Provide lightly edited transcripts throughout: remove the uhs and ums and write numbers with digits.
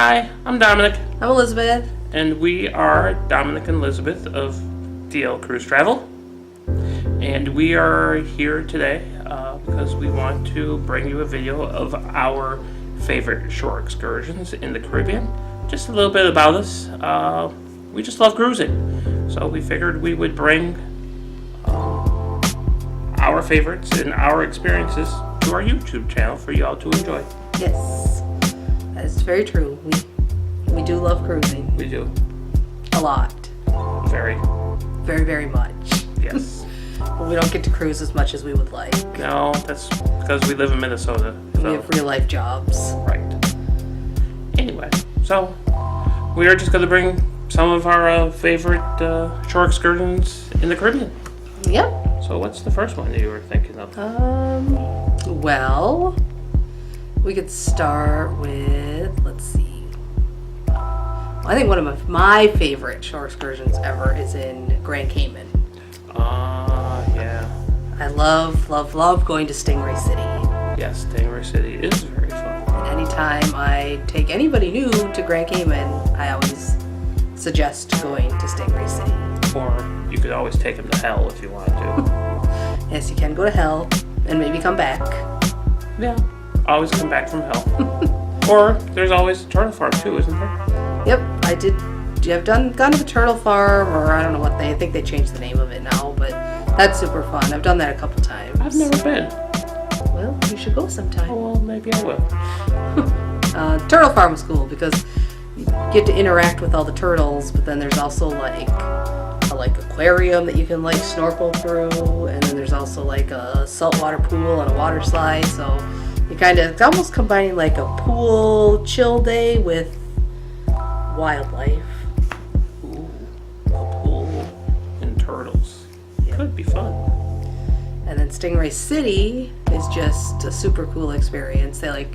Hi, I'm Dominic, I'm Elizabeth. and we are Dominic and Elizabeth of DL Cruise Travel. And we are here today because we want to bring you a video of our favorite shore excursions in the Caribbean. Just a little bit about us. We just love cruising, so we figured we would bring our favorites and our experiences to our YouTube channel for you all to enjoy. Yes, that is very true. We do love cruising. We do. A lot. Very. Very, very much. Yes. But we don't get to cruise as much as we would like. No, that's because we live in Minnesota. We So. have real life jobs. Right. Anyway, so we are just going to bring some of our favorite shore excursions in the Caribbean. Yep. So what's the first one that you were thinking of? Well, we could start with, let's see. I think one of my favorite shore excursions ever is in Grand Cayman. Yeah. I love, love, love going to Stingray City. Yes, Stingray City is very fun. And anytime I take anybody new to Grand Cayman, I always suggest going to Stingray City. Or you could always take them to hell if you wanted to. Yes, you can go to hell and maybe come back. Yeah. Always come back from hell. Or there's always a turtle farm too, isn't there? Yep, I did. I've gone to the turtle farm, or I don't know what I think they changed the name of it now, but that's super fun. I've done that a couple times. I've never been. Well, you should go sometime. Oh, well, maybe I will. Turtle farm was cool because you get to interact with all the turtles, but then there's also like aquarium that you can like snorkel through, and then there's also like a saltwater pool and a water slide. So you it's almost combining like a pool chill day with wildlife. Ooh, a pool and turtles. Yep. Could be fun. And then Stingray City is just a super cool experience. They like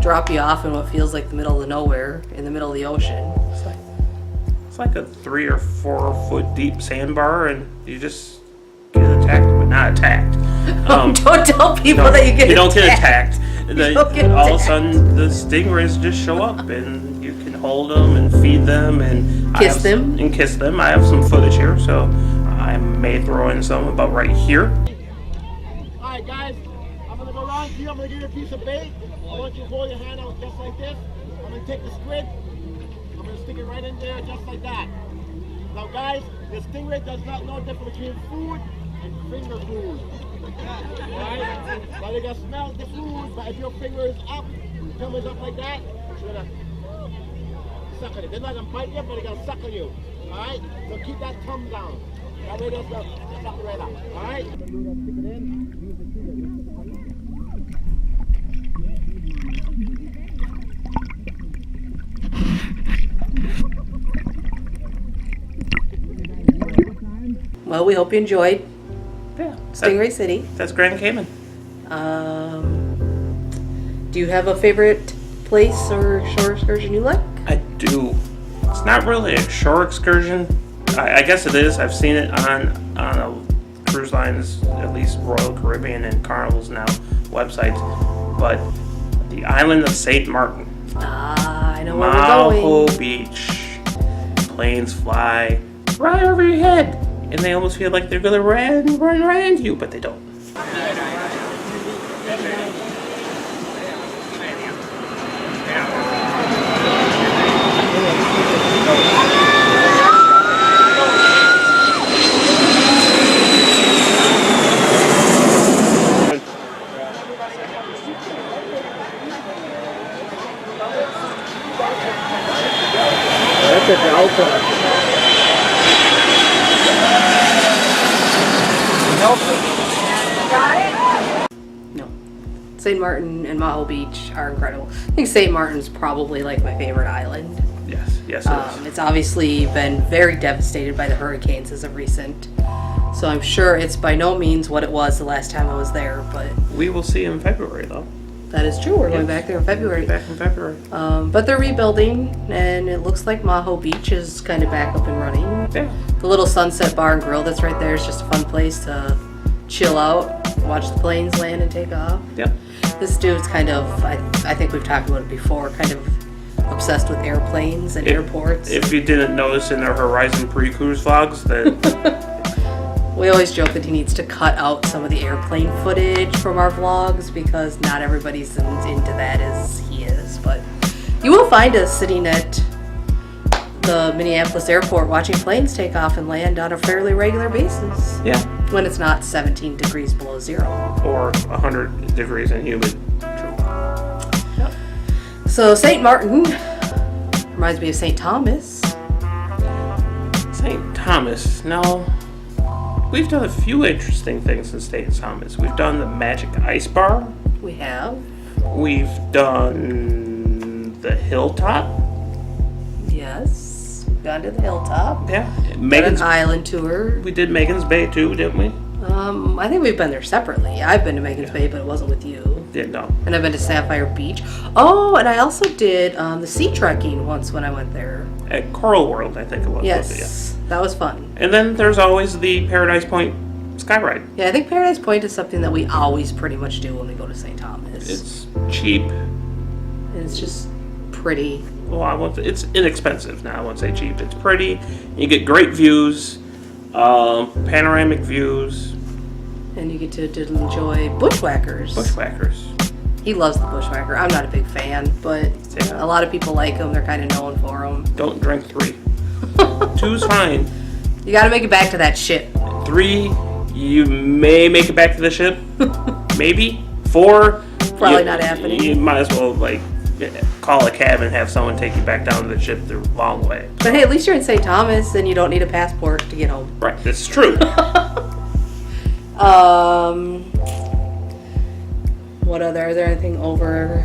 drop you off in what feels like the middle of nowhere, in the middle of the ocean. It's like a 3 or 4 foot deep sandbar, and you just get attacked, but not attacked. Don't tell people that you get don't attacked. get attacked. All of a sudden, the stingrays just show up, and you can hold them and feed them and kiss them. I have some footage here, so I may throw in some about right here. Alright guys, I'm going to go around to you, I'm going to give you a piece of bait. I want you to hold your hand out just like this. I'm going to take the squid, I'm going to stick it right in there just like that. Now guys, the stingray does not know the difference between food and finger food. Alright? Now they're going to smell the food, but if your finger is up, your thumb is up like that, you're going to suck on it. They're not going to bite you, but they're going to suck on you. Alright? So keep that thumb down. That way they'll suck it right up. Alright? Stick it in. Well, we hope you enjoyed Yeah, Stingray City. That's Grand Cayman. Do you have a favorite place or shore excursion you like? I do. It's not really a shore excursion. I guess it is. I've seen it on a cruise lines, at least Royal Caribbean and Carnival's now websites. But the island of St. Martin, I know where we're going. Maho Beach, planes fly right over your head, and they almost feel like they're gonna run right into you, but they don't. That's a delta. No. St. Martin and Maho Beach are incredible. I think St. Martin's probably like my favorite island. Yes, it is. It's obviously been very devastated by the hurricanes as of recent. So I'm sure it's by no means what it was the last time I was there, but We will see in February, though. that is true. We're going back there in February. Back in February. But they're rebuilding, and it looks like Maho Beach is kind of back up and running. Yeah. The little Sunset Bar and Grill that's right there is just a fun place to chill out, watch the planes land and take off. Yep. This dude's kind of, I think we've talked about it before, kind of obsessed with airplanes and airports. If you didn't notice in our Horizon pre-cruise vlogs, that We always joke that he needs to cut out some of the airplane footage from our vlogs because not everybody's into that as he is. But you will find us sitting at the Minneapolis airport watching planes take off and land on a fairly regular basis. yeah, When it's not 17 degrees below zero. or 100 degrees and humid. So St. Martin reminds me of St. Thomas. St. Thomas. Now, we've done a few interesting things in St. Thomas. We've done the Magic Ice Bar. We have. We've done the Hilltop. Yes. We've gone to the Hilltop. Yeah. Did an Megan's. island tour. We did Megan's Bay too, didn't we? I think we've been there separately. I've been to Megan's Bay, but it wasn't with you. Didn't know. And I've been to Sapphire Beach. Oh, and I also did the sea trekking once when I went there. At Coral World, I think it was. Yes. That was fun. And then there's always the Paradise Point Sky Ride. Yeah, I think Paradise Point is something that we always pretty much do when we go to St. Thomas. It's cheap. And it's just pretty. Well, it's inexpensive. Now I won't say cheap. It's pretty. You get great views, panoramic views. And you get to enjoy bushwhackers. Bushwhackers. He loves the bushwhacker. I'm not a big fan, but Yeah. a lot of people like them. They're kind of known for them. Don't drink 3. 2's fine. You got to make it back to that ship. 3, you may make it back to the ship. Maybe. 4, Probably not happening. You might as well call a cab and have someone take you back down to the ship the long way. But hey, at least you're in St. Thomas and you don't need a passport to get home. Right, that's true. What other? Is there anything over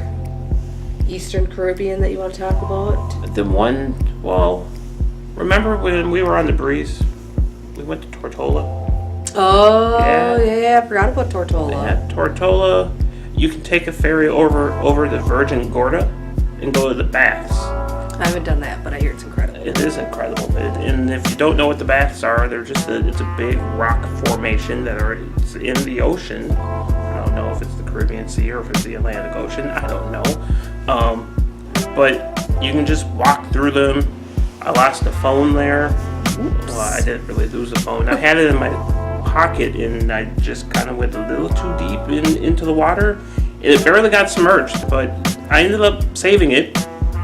Eastern Caribbean that you want to talk about? The one, remember when we were on the breeze? We went to Tortola. Oh, Yeah. yeah, I forgot about Tortola. Yeah, Tortola. You can take a ferry over the Virgin Gorda and go to the baths. I haven't done that, but I hear it's incredible. It is incredible. And if you don't know what the baths are, they're just it's a big rock formation it's in the ocean. I don't know if it's the Caribbean Sea or if it's the Atlantic Ocean. I don't know. But you can just walk through them. I lost the phone there. Oops. Well, I didn't really lose the phone. I had it in my pocket and I just kind of went a little too deep into the water. It barely got submerged, but I ended up saving it.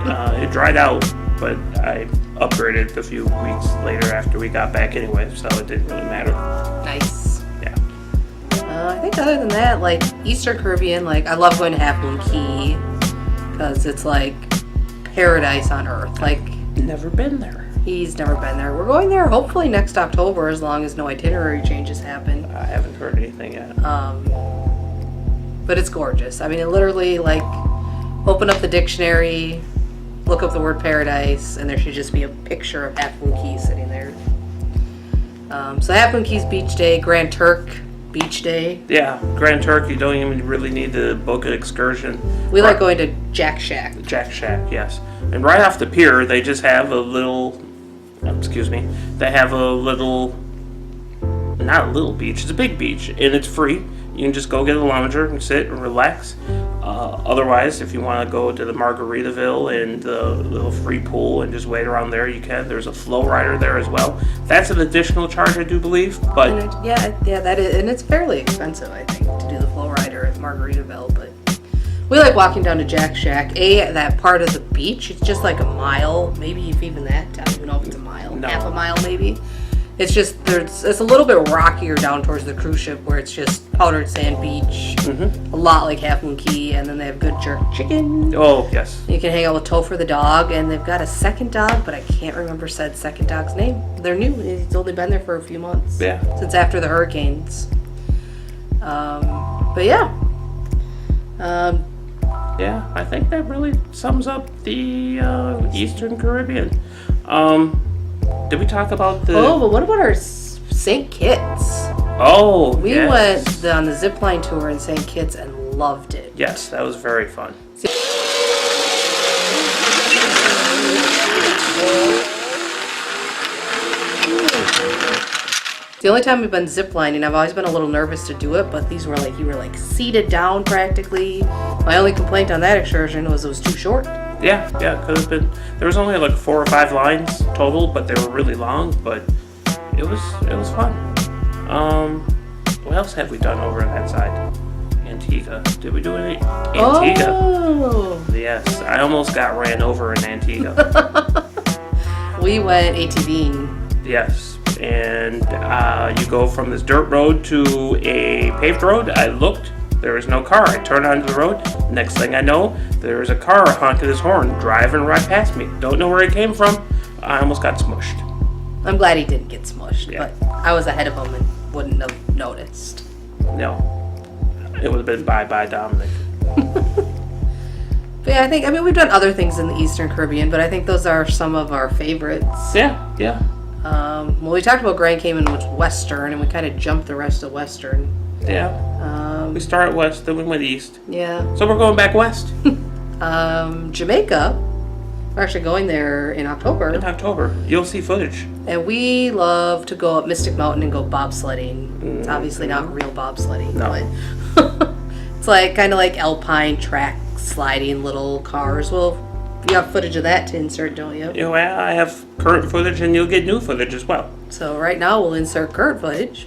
It dried out, but I upgraded a few weeks later after we got back anyway, so it didn't really matter. Nice. Yeah. I think other than that, like Eastern Caribbean, like I love going to Half Moon Key because it's like paradise on earth. Like Never been there. he's never been there. We're going there hopefully next October as long as no itinerary changes happen. I haven't heard anything yet. But it's gorgeous. I mean, it literally like open up the dictionary, look up the word paradise, and there should just be a picture of Half Moon Cay sitting there. So Half Moon Cay's beach day, Grand Turk beach day. Yeah, Grand Turk, you don't even really need to book an excursion. We like going to Jack Shack. Jack Shack, yes. And right off the pier, they just have a little, they have a little, not a little beach, it's a big beach, and it's free. You can just go get a lounger and sit and relax. Otherwise, if you want to go to the Margaritaville and the little free pool and just wait around there, you can. There's a flow rider there as well. That's an additional charge, I do believe, but And that is, and it's fairly expensive, I think, to do the flow rider at Margaritaville. But we like walking down to Jack Shack. That part of the beach, it's just like a mile, maybe if even that. I don't even know if it's a mile, No. half a mile maybe. It's just it's a little bit rockier down towards the cruise ship where it's just powdered sand beach, a lot like Half Moon Cay, and then they have good jerk chicken. oh yes, You can hang out with Topher the dog, and they've got a second dog, but I can't remember said second dog's name. They're new. He's only been there for a few months. Yeah. Since after the hurricanes. But yeah. yeah. I think that really sums up the Eastern Caribbean. Did we talk about the? Oh, but what about our St. Kitts? Oh, We yes. went on the zipline tour in St. Kitts and loved it. Yes, that was very fun. The only time we've been ziplining, I've always been a little nervous to do it, but these were you were like seated down practically. My only complaint on that excursion was it was too short. Yeah, could have been. There was only like 4 or 5 lines total, but they were really long. But it was fun. What else have we done over on that side? Antigua. Did we do any Antigua? Oh. Yes, I almost got ran over in Antigua. We went ATVing. Yes, and you go from this dirt road to a paved road. I looked. There was no car. I turned onto the road. Next thing I know, there's a car honking his horn, driving right past me. Don't know where it came from. I almost got smushed. I'm glad he didn't get smushed, Yeah. but I was ahead of him and wouldn't have noticed. No. It would have been bye-bye, Dominic. But yeah, I mean, we've done other things in the Eastern Caribbean, but I think those are some of our favorites. Yeah. Well, we talked about Grand Cayman, which was Western, and we kind of jumped the rest of Western. Yeah. We started west, then we went east. Yeah. So we're going back west. Jamaica. We're actually going there in October. In October. You'll see footage. And we love to go up Mystic Mountain and go bobsledding. It's obviously not real bobsledding, No. but it's like kind of like alpine track sliding little cars. Well, you have footage of that to insert, don't you? You know, I have current footage and you'll get new footage as well. So right now we'll insert current footage.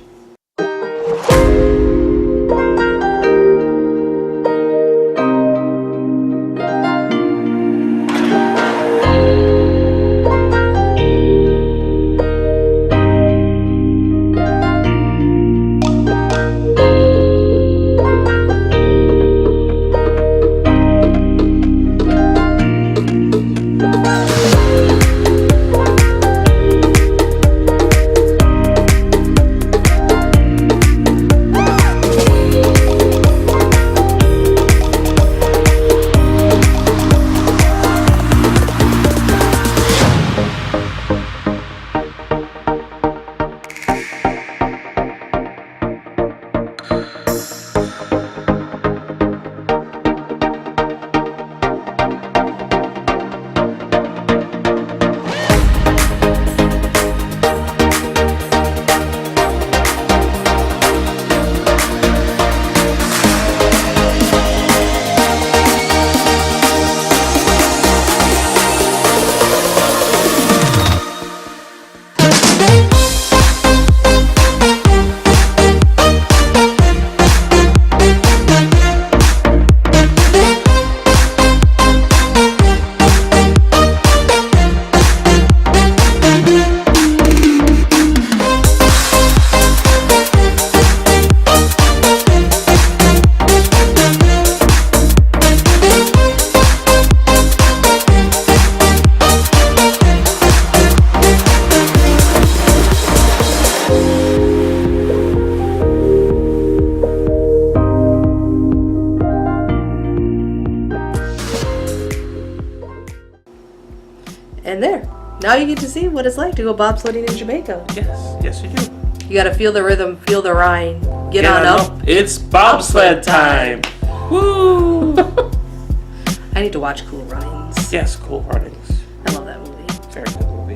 And there. Now you get to see what it's like to go bobsledding in Jamaica. Yes, you do. You gotta feel the rhythm, feel the rhyme. Get on up. It's bobsled time. Woo! I need to watch Cool Runnings. Yes, Cool Runnings. I love that movie. Very good movie.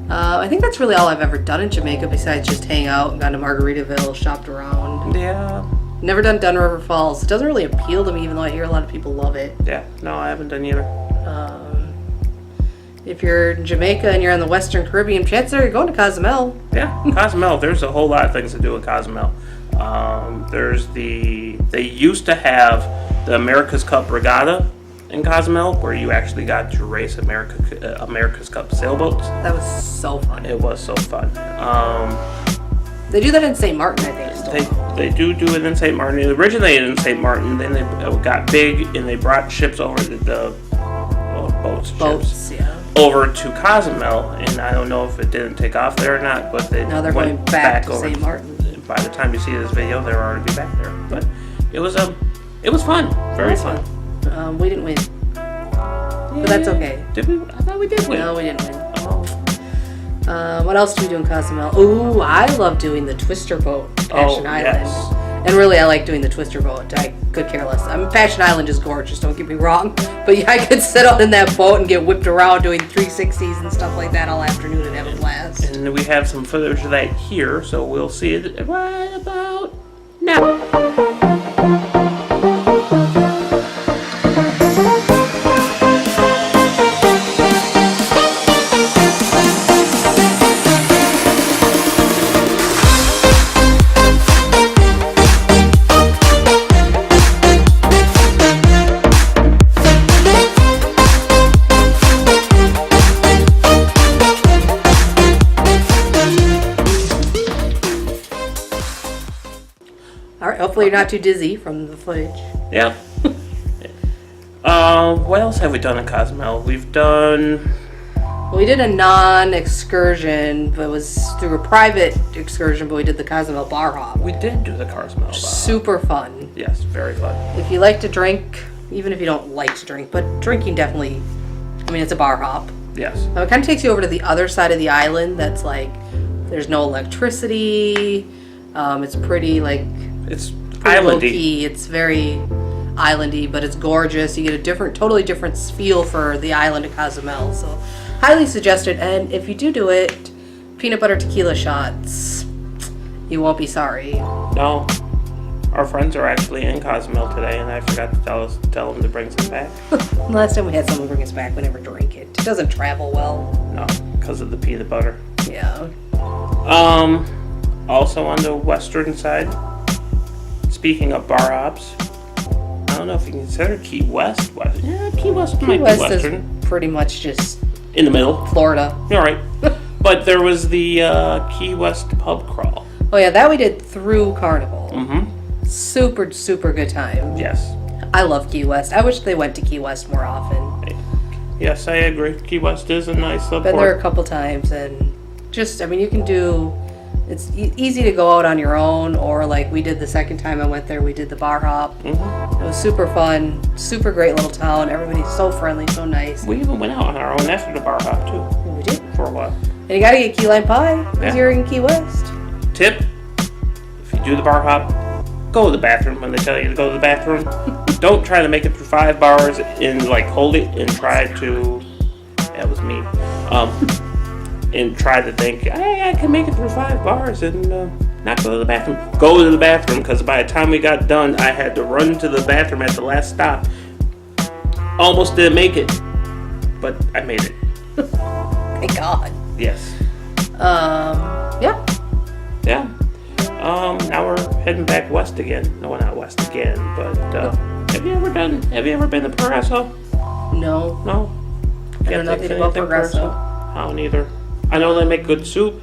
I think that's really all I've ever done in Jamaica besides just hang out and gone to Margaritaville, shopped around. Yeah. Never done Dun River Falls. It doesn't really appeal to me, even though I hear a lot of people love it. Yeah. No, I haven't done either. If you're in Jamaica and you're in the Western Caribbean, chances are you're going to Cozumel. Yeah, Cozumel. There's a whole lot of things to do at Cozumel. They used to have the America's Cup Regatta in Cozumel, where you actually got to race America's Cup sailboats. That was so fun. It was so fun. They do that in St. Martin, I think. Still. They do it in St. Martin. It originated in St. Martin, then they got big and they brought ships over the boats, yeah. over to Cozumel, and I don't know if it didn't take off there or not, but they Now they're went going back to over. St. Martin. By the time you see this video, they're already back there. But it was fun, very fun. We didn't win, but that's okay. Did we? I thought we did win. No, we didn't win. Oh. What else do we do in Cozumel? Ooh, I love doing the twister boat, Passion Island. Yes. And really, I like doing the twister boat. I could care less. I mean, Passion Island is gorgeous, don't get me wrong. But yeah, I could sit out in that boat and get whipped around doing 360s and stuff like that all afternoon and have a blast. And we have some footage of that here, so we'll see it right about now. Hopefully you're not too dizzy from the footage. Yeah. What else have we done in Cozumel? We've done... We did a non-excursion, but it was through a private excursion, but we did the Cozumel bar hop. We did do the Cozumel bar. Super fun. Yes, very fun. If you like to drink, even if you don't like to drink, but drinking definitely, I mean, it's a bar hop. Yes. It kind of takes you over to the other side of the island that's like, there's no electricity. It's pretty like... It's pretty islandy. low-key. It's very islandy, but it's gorgeous. You get a totally different feel for the island of Cozumel. So, highly suggested. And if you do it, peanut butter tequila shots. You won't be sorry. No. Our friends are actually in Cozumel today, and I forgot to tell them to bring some back. Last time we had someone bring us back, we never drank it. It doesn't travel well. No, because of the peanut butter. Yeah. Also on the western side, speaking of bar hops, I don't know if you consider Key West. Yeah, Key West might be West western. is pretty much just In the middle. Florida. All right. But there was the Key West pub crawl. Oh yeah, that we did through Carnival. Mm-hmm. Super, super good time. Yes. I love Key West. I wish they went to Key West more often. Yes, I agree. Key West is a nice little Been there a port. couple times, and just, I mean, you can do, it's easy to go out on your own, or like we did the second time I went there, we did the bar hop. Mm-hmm. It was super fun, super great little town. Everybody's so friendly, so nice. We even went out on our own after the bar hop, too, We did. for a while. And you gotta get key lime pie because Yeah. you're in Key West. Tip, if you do the bar hop, go to the bathroom when they tell you to go to the bathroom. Don't try to make it through 5 bars and like hold it and try to, that was me, and try to think, hey, I can make it through 5 bars and not go to the bathroom. Go to the bathroom, because by the time we got done, I had to run to the bathroom at the last stop. Almost didn't make it, but I made it. Thank God. Yes. Yeah. Yeah. Now we're heading back west again. No, not west again, but have you ever been to Progresso? No. No? I know nothing about Progresso. I don't either. I know they make good soup.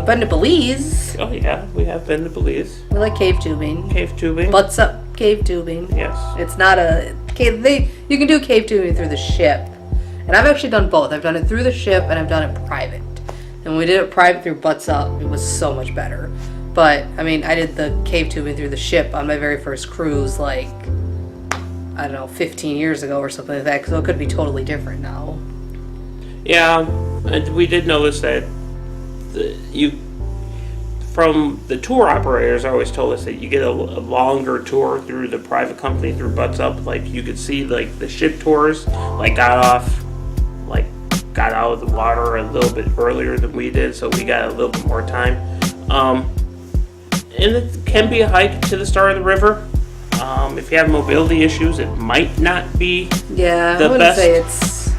Been to Belize. Oh yeah, we have been to Belize. We like cave tubing. Cave tubing. Butts up cave tubing. Yes. It's not a cave. You can do cave tubing through the ship, and I've actually done both. I've done it through the ship and I've done it private. And when we did it private through Butts Up, it was so much better. But I mean, I did the cave tubing through the ship on my very first cruise, like I don't know, 15 years ago or something like that. So it could be totally different now. Yeah, and we did notice that from the tour operators always told us that you get a longer tour through the private company through Butts Up. Like you could see like the ship tours like got out of the water a little bit earlier than we did, so we got a little bit more time. And it can be a hike to the start of the river. If you have mobility issues, it might not be Yeah, the I wouldn't best say it's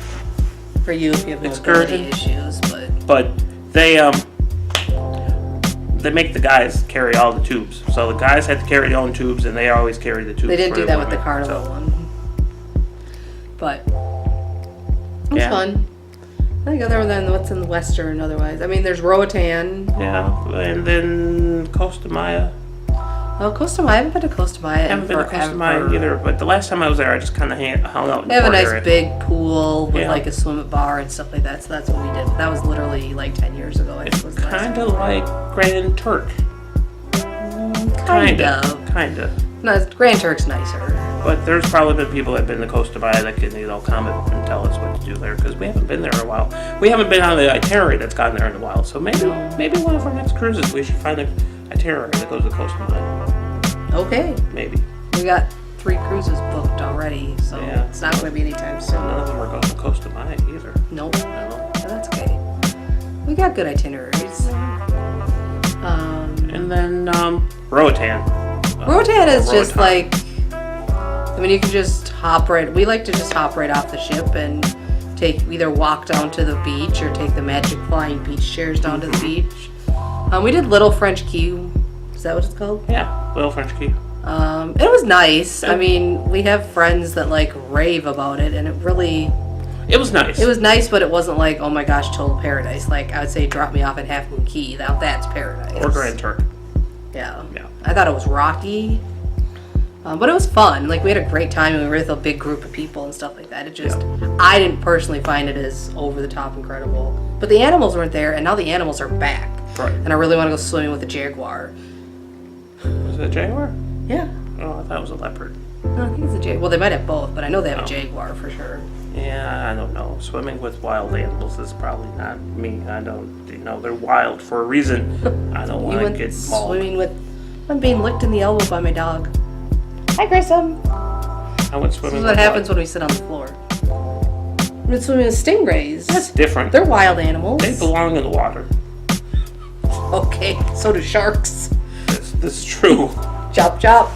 for you if you have mobility excursion. issues, but but they make the guys carry all the tubes. So the guys had to carry their own tubes, and they always carry the tubes. they didn't for do the that with the women. Carnival So, one. But it was Yeah. fun. I think other than what's in the western, otherwise, I mean, there's Roatan. yeah, and then Costa Maya. Oh, Costa Maya. I haven't been to Costa Maya. I haven't been to Costa Maya either, but the last time I was there, I just kind of hung out in They have the a port nice area. big pool with Yeah. like a swim bar and stuff like that. So that's what we did. That was literally like 10 years ago. I It's think was the last kind of like Grand Turk. Kind of. Kinda. No, Grand Turk's nicer. But there's probably been people that have been to Costa Maya that can, comment and tell us what to do there, because we haven't been there in a while. We haven't been on the itinerary that's gone there in a while, so maybe one of our next cruises we should find an itinerary that goes to Costa Maya. Okay. Maybe. We got 3 cruises booked already, so Yeah. it's not going to be anytime soon. None of them are going to Costa Maya either. Nope. No. But that's okay. We got good itineraries. And then Roatan. Roatan is just Roatan. like, I mean, you can just hop right, we like to just hop right off the ship and either walk down to the beach or take the magic flying beach chairs down to the beach. We did Little French Key. Is that what it's called? Yeah, Little French Key. It was nice. I mean, we have friends that like rave about it, and it really, It was nice. It was nice, but it wasn't like, oh my gosh, total paradise. Like, I would say drop me off at Half Moon Key. Now that's paradise. Or Grand Turk. Yeah. Yeah. I thought it was rocky. But it was fun. Like, we had a great time, and we were with a big group of people and stuff like that. It just, I didn't personally find it as over-the-top incredible. But the animals weren't there, and now the animals are back. Right. And I really want to go swimming with a jaguar. Was it a jaguar? Yeah. Oh, I thought it was a leopard. No, I think it's a jaguar. Well, they might have both, but I know they have a jaguar for sure. Yeah, I don't know. Swimming with wild animals is probably not me. I don't, they're wild for a reason. I don't want to get mauled. Swimming with, I'm being licked in the elbow by my dog. Hi, Grissom. I went swimming. This is what happens when we sit on the floor. We're swimming with stingrays. That's different. They're wild animals. They belong in the water. Okay, so do sharks. This is true. Chop, chop.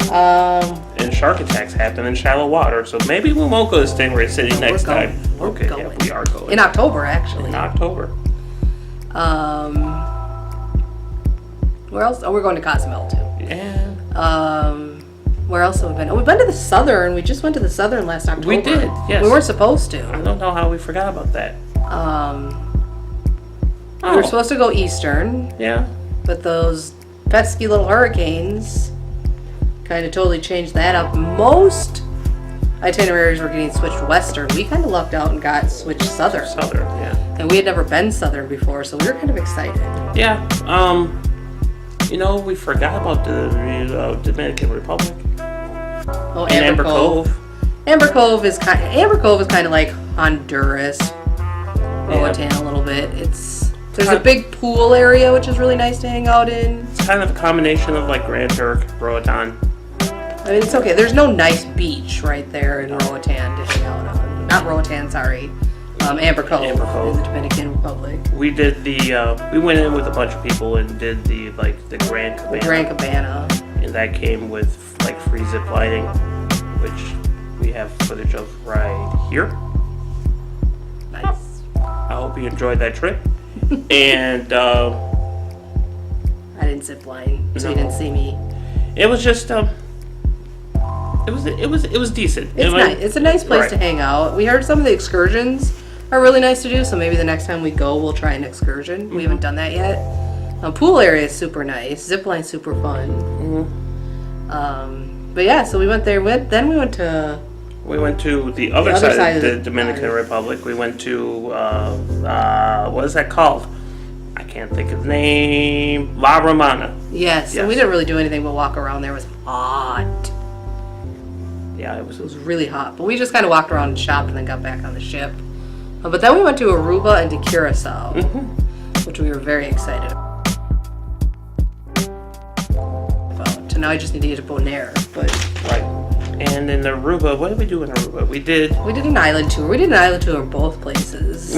And shark attacks happen in shallow water, so maybe we won't go to Stingray City next time. We're Okay, going. yeah, we are going. In October, actually. In October. Where else? Oh, we're going to Cozumel, too. Yeah. Where else have we been? Oh, we've been to the Southern. We just went to the Southern last October. We did, yes. We weren't supposed to. I don't know how we forgot about that. We were supposed to go Eastern, Yeah. but those pesky little hurricanes kind of totally changed that up. Most itineraries were getting switched Western. We kind of lucked out and got switched Southern. Southern, yeah. And we had never been Southern before, so we were kind of excited. Yeah. We forgot about the Dominican Republic. Oh, And Amber Cove. Amber Cove is kind of like Honduras, Roatan a little bit. There's a big pool area which is really nice to hang out in. It's kind of a combination of like Grand Turk, Roatan. I mean, it's okay. There's no nice beach right there in Roatan to hang out on. Not Roatan, sorry. Amber Cove in the Dominican Republic. We did we went in with a bunch of people and did the Grand Cabana. Grand Cabana. And that came with like free zip lining, which we have footage of right here. Nice. I hope you enjoyed that trip. And I didn't zip line, so you didn't see me. it was just it was decent. It's nice. It's a nice place to hang out. We heard some of the excursions are really nice to do, so maybe the next time we go, we'll try an excursion. We haven't done that yet. Pool area is super nice. Zipline's super fun. But yeah, so we went there. Then we went to the other side of the Dominican Republic. We went to what is that called? I can't think of the name. La Romana. Yes, and we didn't really do anything but walk around there. It was hot. Yeah, It was really hot. But we just kind of walked around and shopped and then got back on the ship. But then we went to Aruba and to Curacao, which we were very excited about. So now I just need to get to Bonaire. But right. And in Aruba, what did we do in Aruba? We did an island tour. We did an island tour in both places.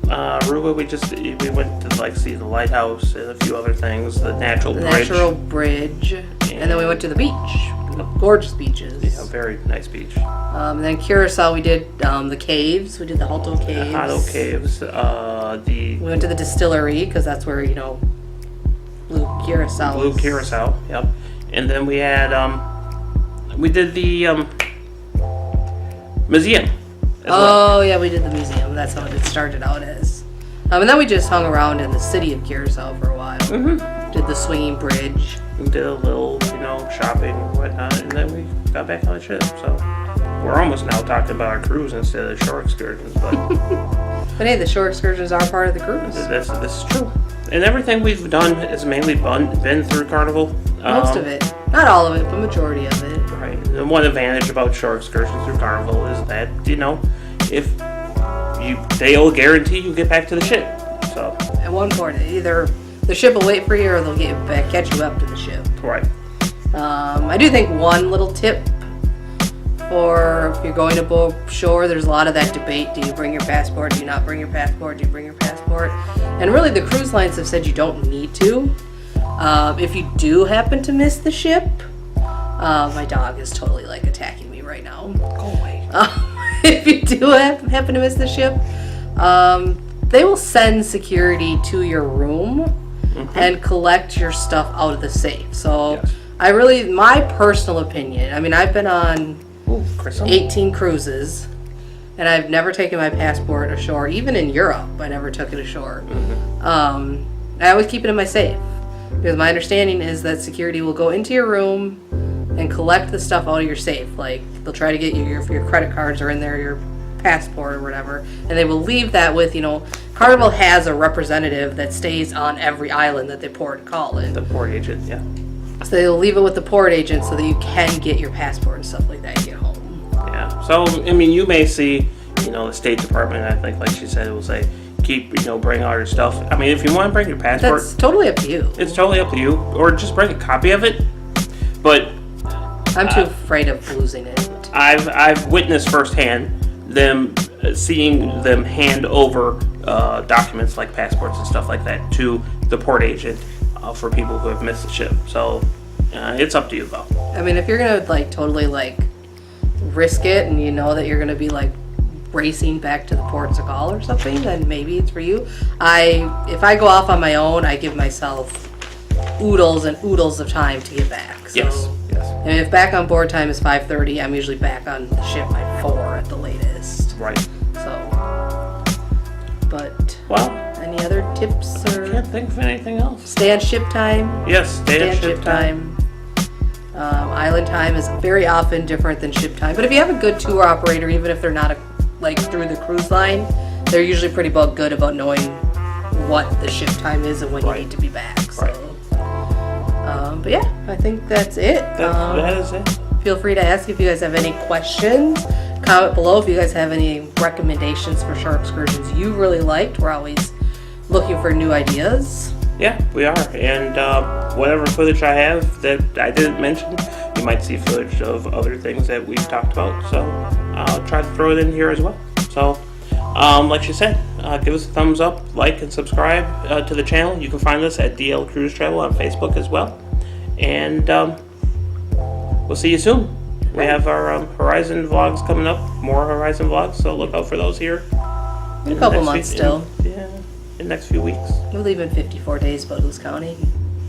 Aruba, we went to like see the lighthouse and a few other things, the natural bridge. And then we went to the beach. Gorgeous beaches. Yeah, very nice beach. And then Curacao, we did the caves. We did the Halto Caves. Halto Caves. We went to the distillery because that's where Blue Curacao. Yep. And then we had we did the museum. Yeah, we did the museum. That's how it started out as. And then we just hung around in the city of Curacao for a while. Did the swinging bridge. We did a little, shopping and whatnot, and then we got back on the ship. So we're almost now talking about our cruise instead of shore excursions. But but hey, the shore excursions are part of the cruise. This is true. And everything we've done has mainly been through Carnival. Most of it. Not all of it, but majority of it. Right. And one advantage about shore excursions through Carnival is that, if they'll guarantee you get back to the ship. So at one point, either the ship will wait for you or they'll catch you up to the ship. Right. I do think one little tip for if you're going to shore, there's a lot of that debate. Do you bring your passport? Do you not bring your passport? Do you bring your passport? And really, the cruise lines have said you don't need to. If you do happen to miss the ship, my dog is totally attacking me right now. Go away. If you do happen to miss the ship, they will send security to your room and collect your stuff out of the safe. So my personal opinion, I've been on Oh, Crystal. 18 cruises. And I've never taken my passport ashore. Even in Europe, I never took it ashore. I always keep it in my safe. Because my understanding is that security will go into your room and collect the stuff out of your safe. Like, they'll try to get you if your credit cards are in there, your passport or whatever. And they will leave that with, Carnival has a representative that stays on every island that they port and call in. The port agent, yeah. So they'll leave it with the port agent so that you can get your passport and stuff like that and get home. Yeah. So, I mean, you may see, the State Department, I think, like she said, it will say, bring all your stuff. I mean, if you want to bring your passport. That's totally up to you. It's totally up to you. Or just bring a copy of it. But I'm too afraid of losing it. I've witnessed firsthand them seeing them hand over documents like passports and stuff like that to the port agent for people who have missed the ship. So it's up to you though. I mean, if you're gonna totally risk it and you know that you're gonna be racing back to the ports of call or something, then maybe it's for you. If I go off on my own, I give myself oodles and oodles of time to get back. So, Yes. And if back on board time is 5:30, I'm usually back on the ship by 4 at the latest. Right. So, but Well, any other tips or can't think of anything else. stay on ship time? Yes, stay on ship time. Island time is very often different than ship time. But if you have a good tour operator, even if they're not through the cruise line, they're usually pretty good about knowing what the ship time is and when you need to be back. So, but yeah, I think that's it. That is it. Feel free to ask if you guys have any questions. Comment below if you guys have any recommendations for shore excursions you really liked. We're always looking for new ideas. Yeah, we are. And whatever footage I have that I didn't mention, you might see footage of other things that we've talked about. So I'll try to throw it in here as well. So, like she said, give us a thumbs up, like, and subscribe to the channel. You can find us at DL Cruise Travel on Facebook as well. And we'll see you soon. We have our Horizon vlogs coming up, more Horizon vlogs, so look out for those here. In a couple months still. In the next few weeks. We'll leave in 54 days, but who's counting?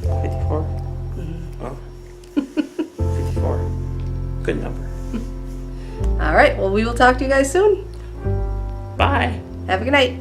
54? Oh. 54. Good number. All right, well, we will talk to you guys soon. Bye. Have a good night.